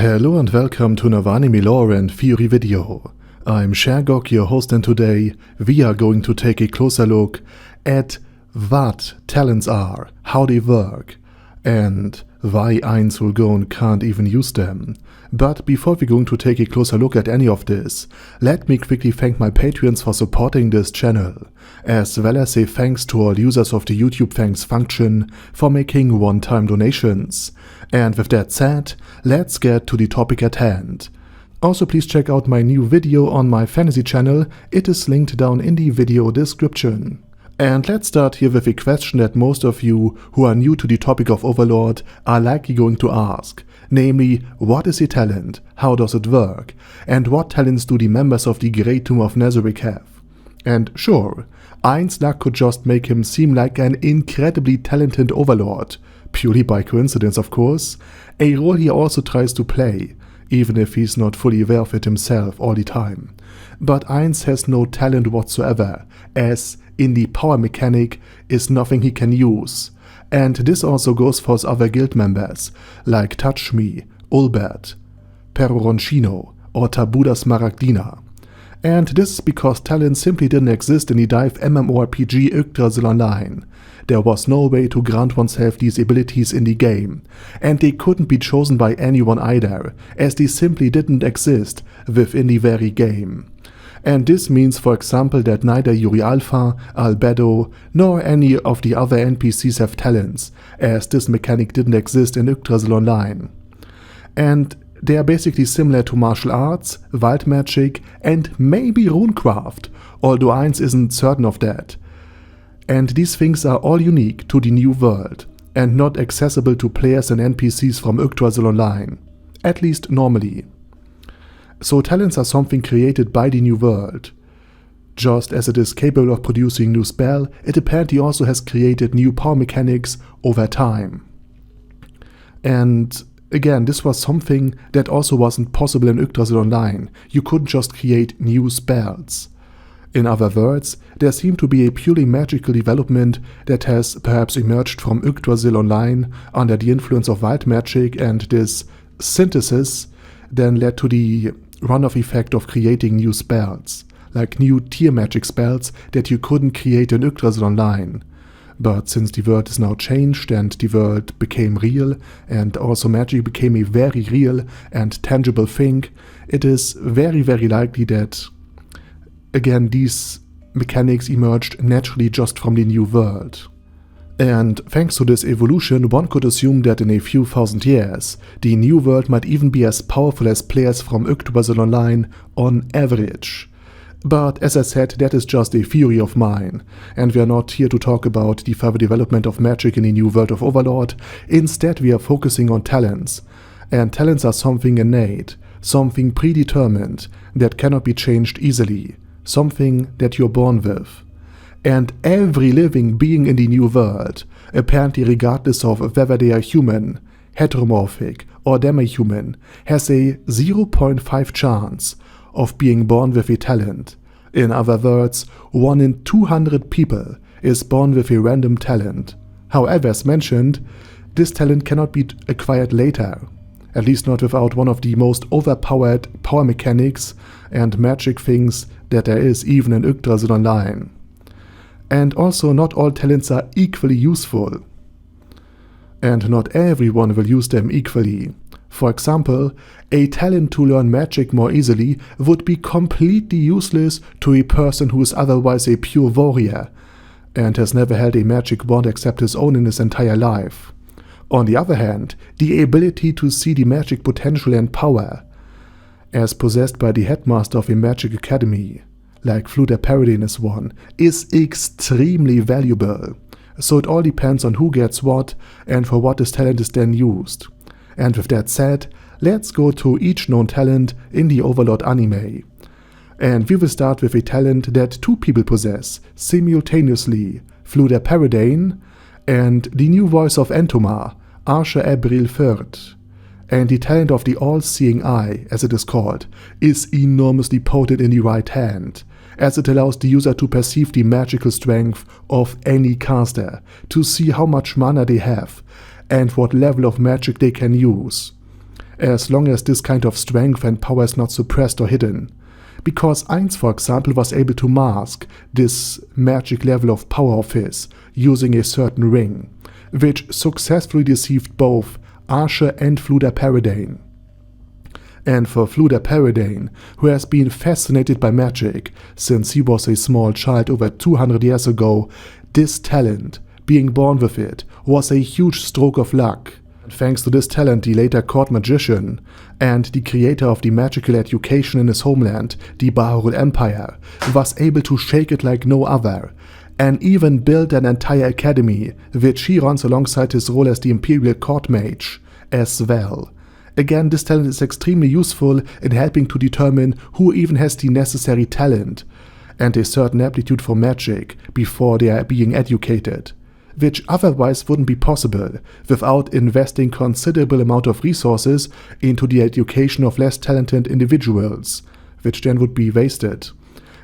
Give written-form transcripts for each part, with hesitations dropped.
Hello and welcome to another anime lore and theory video. I'm Shergok, your host, and today we are going to take a closer look at what talents are, how they work, and why Ainz Ooal can't even use them. But before we're going to take a closer look at any of this, let me quickly thank my Patreons for supporting this channel, as well as say thanks to all users of the YouTube thanks function for making one-time donations. And with that said, let's get to the topic at hand. Also, please check out my new video on my fantasy channel, it is linked down in the video description. And let's start here with a question that most of you who are new to the topic of Overlord are likely going to ask, namely, what is a talent, how does it work, and what talents do the members of the Great Tomb of Nazarick have? And sure, Ainz luck could just make him seem like an incredibly talented Overlord, purely by coincidence of course, a role he also tries to play, even if he's not fully aware of it himself all the time. But Ainz has no talent whatsoever, as in the power mechanic is nothing he can use. And this also goes for his other guild members, like Touch Me, Ulbert, Peroroncino, or Tabuda Smaragdina. And this is because talents simply didn't exist in the Dive MMORPG Yggdrasil Online. There was no way to grant oneself these abilities in the game, and they couldn't be chosen by anyone either, as they simply didn't exist within the very game. And this means, for example, that neither Yuri Alpha, Albedo, nor any of the other NPCs have talents, as this mechanic didn't exist in Yggdrasil Online. And they are basically similar to martial arts, wild magic, and maybe runecraft, although Ainz isn't certain of that. And these things are all unique to the new world, and not accessible to players and NPCs from Yggdrasil Online, at least normally. So talents are something created by the new world. Just as it is capable of producing new spell, it apparently also has created new power mechanics over time. And again, this was something that also wasn't possible in Yggdrasil Online. You couldn't just create new spells. In other words, there seemed to be a purely magical development that has perhaps emerged from Yggdrasil Online under the influence of wild magic, and this synthesis then led to the run-off effect of creating new spells, like new tier magic spells that you couldn't create in Yggdrasil Online. But since the world is now changed and the world became real, and also magic became a very real and tangible thing, it is very likely that, again, these mechanics emerged naturally just from the new world. And thanks to this evolution, one could assume that in a few thousand years, the new world might even be as powerful as players from Yggdrasil Online on average. But as I said, that is just a theory of mine, and we are not here to talk about the further development of magic in the new world of Overlord. Instead, we are focusing on talents. And talents are something innate, something predetermined, that cannot be changed easily, something that you're born with. And every living being in the new world, apparently regardless of whether they are human, heteromorphic, or demi-human, has a 0.5 chance of being born with a talent. In other words, 1 in 200 people is born with a random talent. However, as mentioned, this talent cannot be acquired later, at least not without one of the most overpowered power mechanics and magic things that there is even in Yggdrasil Online. And also, not all talents are equally useful, and not everyone will use them equally. For example, a talent to learn magic more easily would be completely useless to a person who is otherwise a pure warrior, and has never held a magic wand except his own in his entire life. On the other hand, the ability to see the magic potential and power, as possessed by the headmaster of a magic academy, like Fluter Paradine is one, is extremely valuable. So it all depends on who gets what and for what this talent is then used. And with that said, let's go to each known talent in the Overlord anime. And we will start with a talent that 2 people possess simultaneously, Fluter Paradine and the new voice of Entoma, Archer Abril Firth. And the talent of the all-seeing eye, as it is called, is enormously potent in the right hand, as it allows the user to perceive the magical strength of any caster, to see how much mana they have, and what level of magic they can use. as long as this kind of strength and power is not suppressed or hidden. Because Ainz, for example, was able to mask this magic level of power of his using a certain ring, which successfully deceived both Archer and Fluda Paradane. And for Fluda Paradane, who has been fascinated by magic since he was a small child over 200 years ago, this talent, being born with it, was a huge stroke of luck. Thanks to this talent, the later court magician and the creator of the magical education in his homeland, the Overlord Empire, was able to shake it like no other, and even build an entire academy, which he runs alongside his role as the Imperial Court Mage as well. Again, this talent is extremely useful in helping to determine who even has the necessary talent and a certain aptitude for magic before they are being educated, which otherwise wouldn't be possible without investing considerable amount of resources into the education of less talented individuals, which then would be wasted.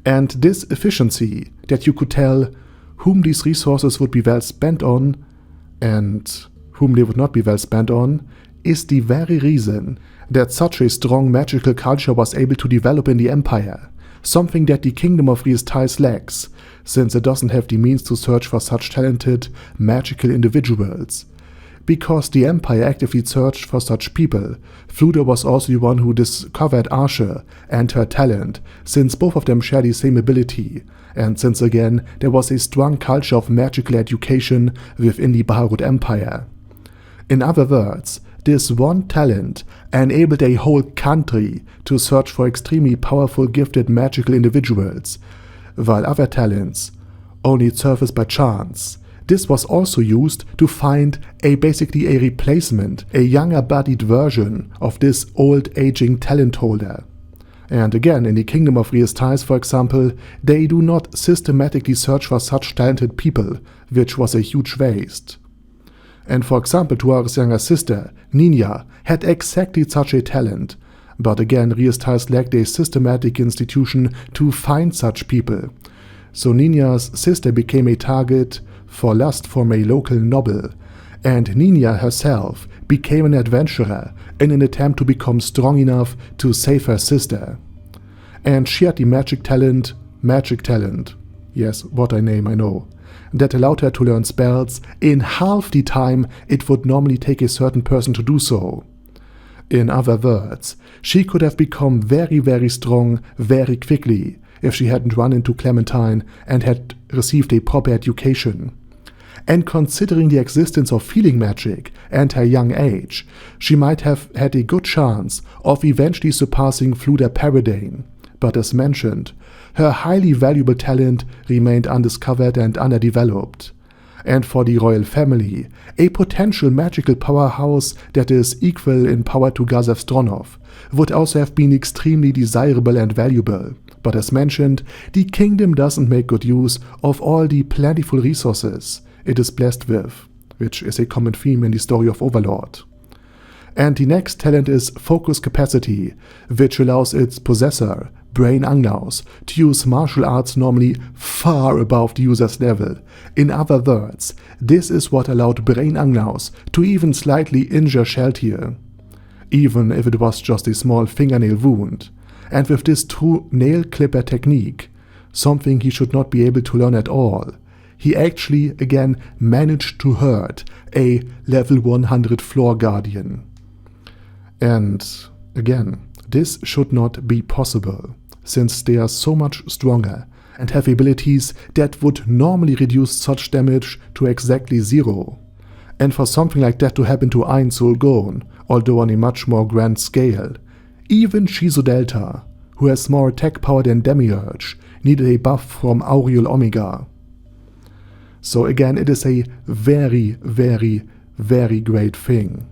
And this efficiency, that you could tell whom these resources would be well spent on and whom they would not be well spent on, is the very reason that such a strong magical culture was able to develop in the Empire, something that the Kingdom of Riestais lacks, since it doesn't have the means to search for such talented, magical individuals. Because the Empire actively searched for such people, Fluda was also the one who discovered Archer and her talent, since both of them share the same ability, and since again there was a strong culture of magical education within the Overlord Empire. In other words, this one talent enabled a whole country to search for extremely powerful, gifted magical individuals, while other talents only surface by chance. This was also used to find basically a replacement, a younger-bodied version of this old aging talent holder. And again, in the Kingdom of Riestais, for example, they do not systematically search for such talented people, which was a huge waste. And for example, Tuara's younger sister, Nina, had exactly such a talent, but again, Riestais lacked a systematic institution to find such people. So Nina's sister became a target for lust from a local noble, and Nina herself became an adventurer in an attempt to become strong enough to save her sister. And she had the magic talent, yes, what a name, I know, that allowed her to learn spells in half the time it would normally take a certain person to do so. In other words, she could have become very, very strong very quickly if she hadn't run into Clementine and had received a proper education. And considering the existence of healing magic and her young age, she might have had a good chance of eventually surpassing Fluda Paradane. But as mentioned, her highly valuable talent remained undiscovered and underdeveloped. And for the royal family, a potential magical powerhouse that is equal in power to Gazef Stronov would also have been extremely desirable and valuable. But as mentioned, the kingdom doesn't make good use of all the plentiful resources it is blessed with, which is a common theme in the story of Overlord. And the next talent is Focus Capacity, which allows its possessor, Brain Anglaus, to use martial arts normally far above the user's level. In other words, this is what allowed Brain Anglaus to even slightly injure Sheltier, even if it was just a small fingernail wound. And with this true nail clipper technique, something he should not be able to learn at all, he actually again managed to hurt a level 100 floor guardian. And again, this should not be possible, since they are so much stronger and have abilities that would normally reduce such damage to exactly 0. And for something like that to happen to Ainz Ooal, although on a much more grand scale, even Shizo Delta, who has more attack power than Demiurge, needed a buff from Auriel Omega. So again, it is a very, very, very great thing.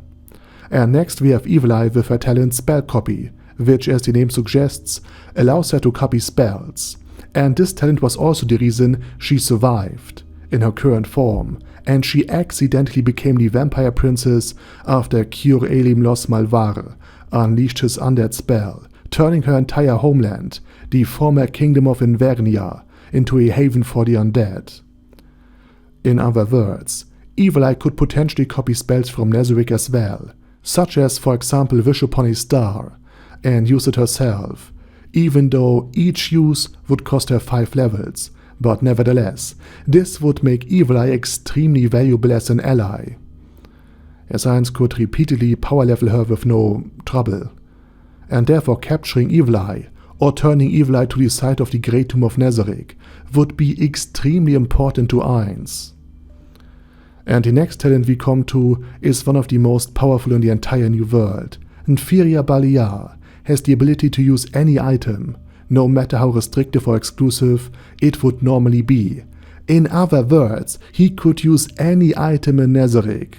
And next we have Evil Eye with her talent Spell Copy, which, as the name suggests, allows her to copy spells. And this talent was also the reason she survived in her current form, and she accidentally became the Vampire Princess after Cure Elim Los Malvar unleashed his undead spell, turning her entire homeland, the former Kingdom of Invernia, into a haven for the undead. In other words, Evil Eye could potentially copy spells from Nezarick as well, such as for example wish upon a star, and use it herself, even though each use would cost her 5 levels, but nevertheless, this would make Evil Eye extremely valuable as an ally, as Ainz could repeatedly power level her with no trouble, and therefore capturing Evil Eye or turning Evil Eye to the side of the Great Tomb of Nezarec would be extremely important to Ainz. And the next talent we come to is one of the most powerful in the entire New World. Inferior Baliar has the ability to use any item, no matter how restrictive or exclusive it would normally be. In other words, he could use any item in Nezarec,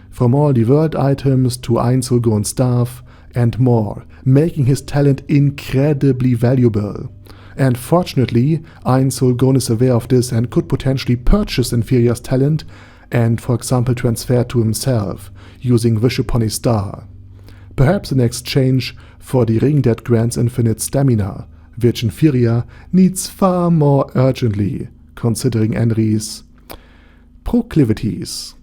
from all the world items to Ainz Ooal staff and more, making his talent incredibly valuable. And fortunately, Ainz Ooal is aware of this and could potentially purchase Inferior's talent and, for example, transfer to himself, using Wish Upon a Star. Perhaps in exchange for the ring that grants infinite stamina, which Inferior needs far more urgently, considering Henry's proclivities.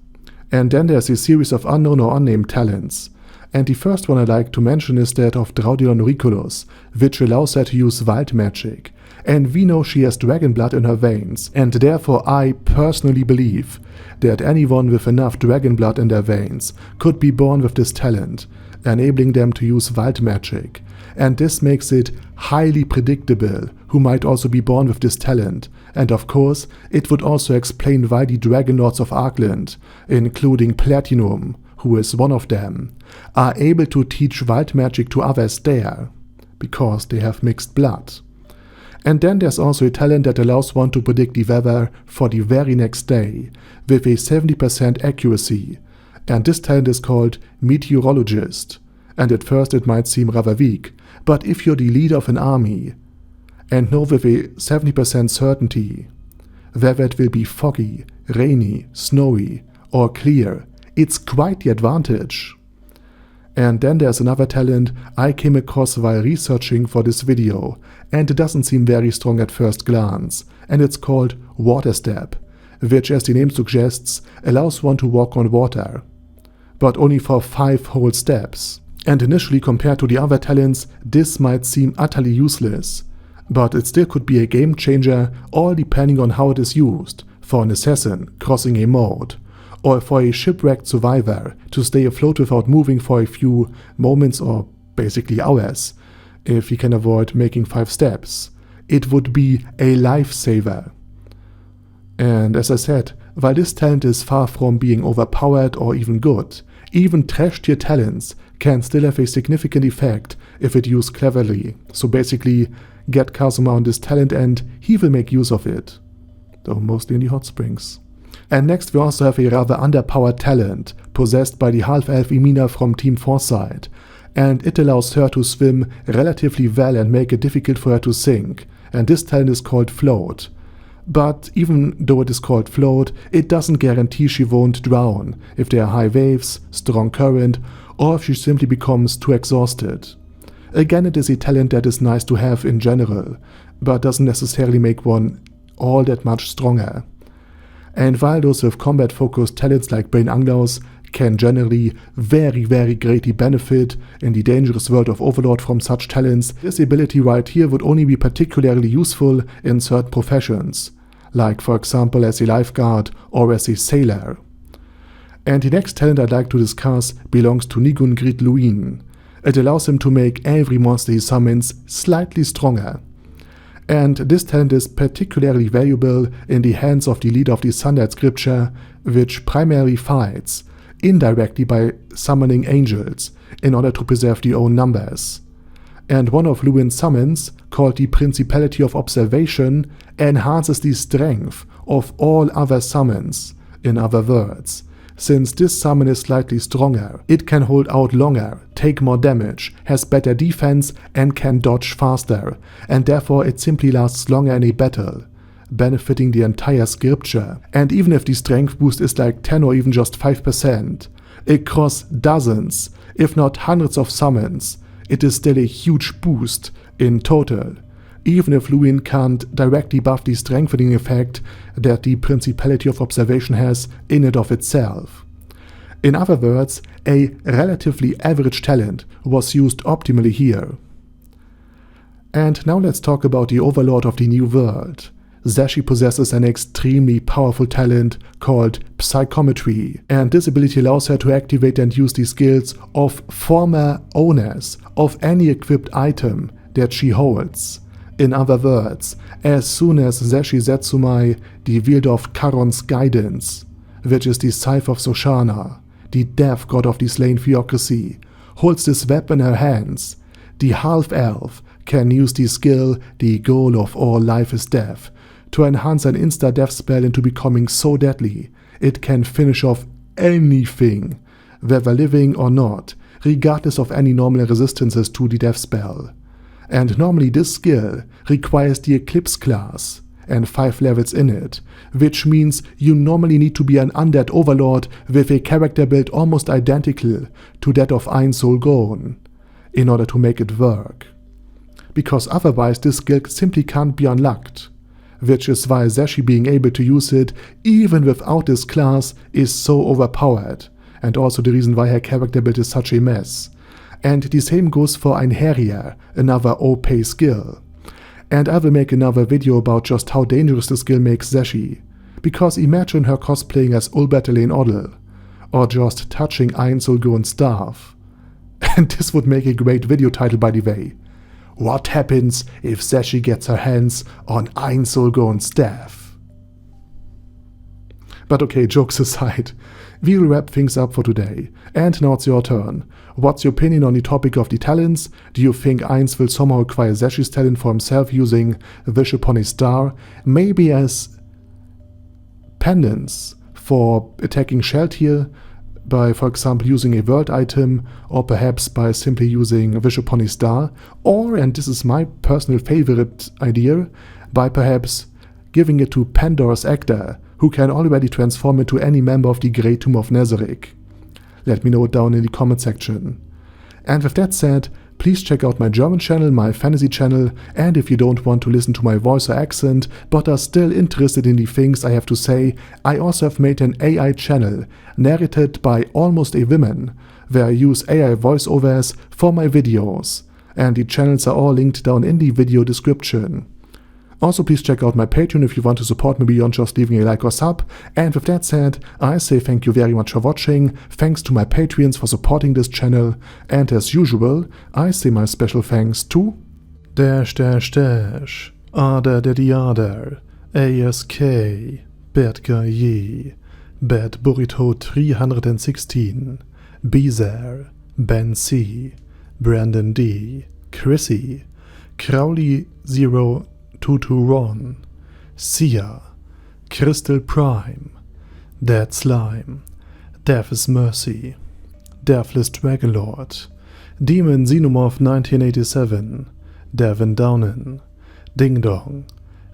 And then there's a series of unknown or unnamed talents, and the first one I'd like to mention is that of Draudilon Auriculus, which allows her to use wild magic, and we know she has dragon blood in her veins, and therefore I personally believe that anyone with enough dragon blood in their veins could be born with this talent, enabling them to use wild magic, and this makes it highly predictable who might also be born with this talent, and of course it would also explain why the Dragon Lords of Arkland, including Platinum, who is one of them, are able to teach wild magic to others there, because they have mixed blood. And then there's also a talent that allows one to predict the weather for the very next day, with a 70% accuracy, and this talent is called Meteorologist, and at first it might seem rather weak, but if you're the leader of an army, and know with a 70% certainty whether it will be foggy, rainy, snowy, or clear, it's quite the advantage. And then there's another talent I came across while researching for this video, and it doesn't seem very strong at first glance, and it's called Water Step, which, as the name suggests, allows one to walk on water, but only for 5 whole steps. And initially, compared to the other talents, this might seem utterly useless, but it still could be a game changer, all depending on how it is used, for an assassin crossing a moat, or for a shipwrecked survivor to stay afloat without moving for a few moments or basically hours, if he can avoid making 5 steps. It would be a lifesaver. And as I said, while this talent is far from being overpowered or even good, even trash tier talents can still have a significant effect if it used cleverly. So basically, get Kazuma on this talent and he will make use of it, though mostly in the hot springs. And next we also have a rather underpowered talent, possessed by the half-elf Emina from Team Foresight, and it allows her to swim relatively well and make it difficult for her to sink, and this talent is called Float. But even though it is called Float, it doesn't guarantee she won't drown if there are high waves, strong current, or if she simply becomes too exhausted. Again, it is a talent that is nice to have in general, but doesn't necessarily make one all that much stronger. And while those with combat-focused talents like Brain Anglaus can generally very greatly benefit in the dangerous world of Overlord from such talents, this ability right here would only be particularly useful in certain professions, like for example as a lifeguard or as a sailor. And the next talent I'd like to discuss belongs to Nigun Grit Luin. It allows him to make every monster he summons slightly stronger. And this talent is particularly valuable in the hands of the leader of the Sunlight Scripture, which primarily fights indirectly by summoning angels in order to preserve their own numbers. And one of Luin's summons, called the Principality of Observation, enhances the strength of all other summons. In other words, since this summon is slightly stronger, it can hold out longer, take more damage, has better defense and can dodge faster, and therefore it simply lasts longer in a battle, benefiting the entire scripture. And even if the strength boost is like 10 or even just 5%, across dozens, if not hundreds of summons, it is still a huge boost in total, even if Luin can't directly buff the strengthening effect that the Principality of Observation has in and of itself. In other words, a relatively average talent was used optimally here. And now let's talk about the Overlord of the New World. Zesshi possesses an extremely powerful talent called Psychometry, and this ability allows her to activate and use the skills of former owners of any equipped item that she holds. In other words, as soon as Zesshi Zetsumai, the wielder of Charon's guidance, which is the scythe of Soshana, the death god of the slain theocracy, holds this weapon in her hands, the half-elf can use the skill, the goal of all life is death, to enhance an insta-death spell into becoming so deadly it can finish off anything, whether living or not, regardless of any normal resistances to the death spell. And normally this skill requires the Eclipse class and 5 levels in it, which means you normally need to be an undead overlord with a character build almost identical to that of Ainz Ooal in order to make it work. Because otherwise this skill simply can't be unlocked, which is why Zesshi being able to use it even without this class is so overpowered, and also the reason why her character build is such a mess. And the same goes for Einherjar, another OP skill. And I will make another video about just how dangerous the skill makes Zesshi, because imagine her cosplaying as Ulbertelein Oddle, or just touching Ainz Ooal's staff. And this would make a great video title, by the way. What happens if Zesshi gets her hands on Ainz Ooal's staff? But okay, jokes aside, we will wrap things up for today. And now it's your turn. What's your opinion on the topic of the talents? Do you think Ainz will somehow acquire Zeshi's talent for himself using a wish upon a star, maybe as pendants for attacking Sheltier, by, for example, using a world item, or perhaps by simply using a wish upon a star, or, and this is my personal favorite idea, by perhaps giving it to Pandor's actor, who can already transform into any member of the Great Tomb of Nezarec. Let me know it down in the comment section. And with that said, please check out my German channel, my fantasy channel, and if you don't want to listen to my voice or accent, but are still interested in the things I have to say, I also have made an AI channel, narrated by almost a woman, where I use AI voiceovers for my videos, and the channels are all linked down in the video description. Also, please check out my Patreon if you want to support me beyond just leaving a like or sub. And with that said, I say thank you very much for watching, thanks to my Patreons for supporting this channel, and as usual, I say my special thanks to Ada Daddy Ada, ASK, Bad Guy Ye, Bad Burrito 316, Bezer, Ben C, Brandon D, Chrissy, Crowley 022Ron, Sia, Crystal Prime, Dead Slime, Death is Mercy, Deathless Dragonlord, Demon Xenomorph 1987, Devin Downen, Ding Dong,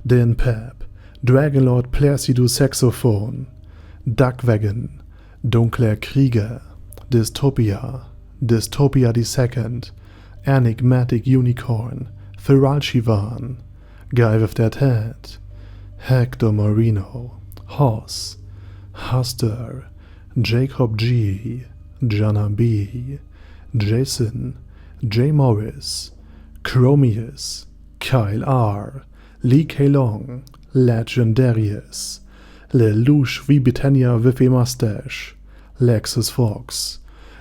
Din Pep, Dragonlord Placido Saxophone, Duckwagon, Dunkler Krieger, Dystopia, Dystopia II, Enigmatic Unicorn, Feral Shivan, Guy with That Head, Hector Marino, Hoss, Huster, Jacob G, Jana B, Jason, J. Morris, Chromius, Kyle R, Lee K. Long, Legendarius, Lelouch V. Britannia with a Mustache, Lexus Fox,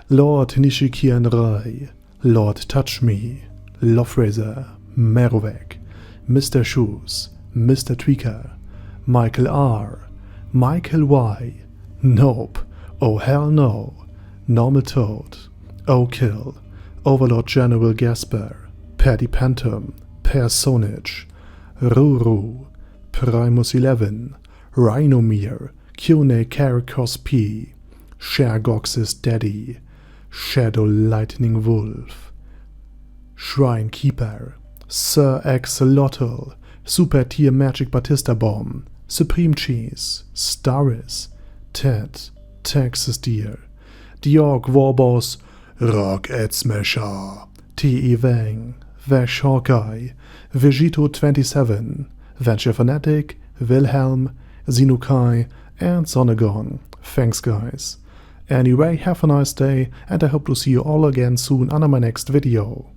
Lord Nishikian Rai, Lord Touch Me, Loverazer, Merovec, Mr. Shoes, Mr. Tweaker, Michael R, Michael Y, Nope, Oh Hell No, Normal Toad, O'Kill, Overlord General Gasper, Paddy Pantum, Personage, Ruru, Primus 11, Rhinomere, Cune Caracos P, Shergox's Daddy, Shadow Lightning Wolf, Shrine Keeper, Sir Axolotl, Super Tier Magic Batista Bomb, Supreme Cheese, Staris, Ted, Texas Deer, Diorg Warboss, Rock Ed Smasher, T.E. Wang, Vash Hawkeye, Vegito 27, Venture Fanatic, Wilhelm, Zinukai, and Sonagon. Thanks guys. Anyway, have a nice day, and I hope to see you all again soon under my next video.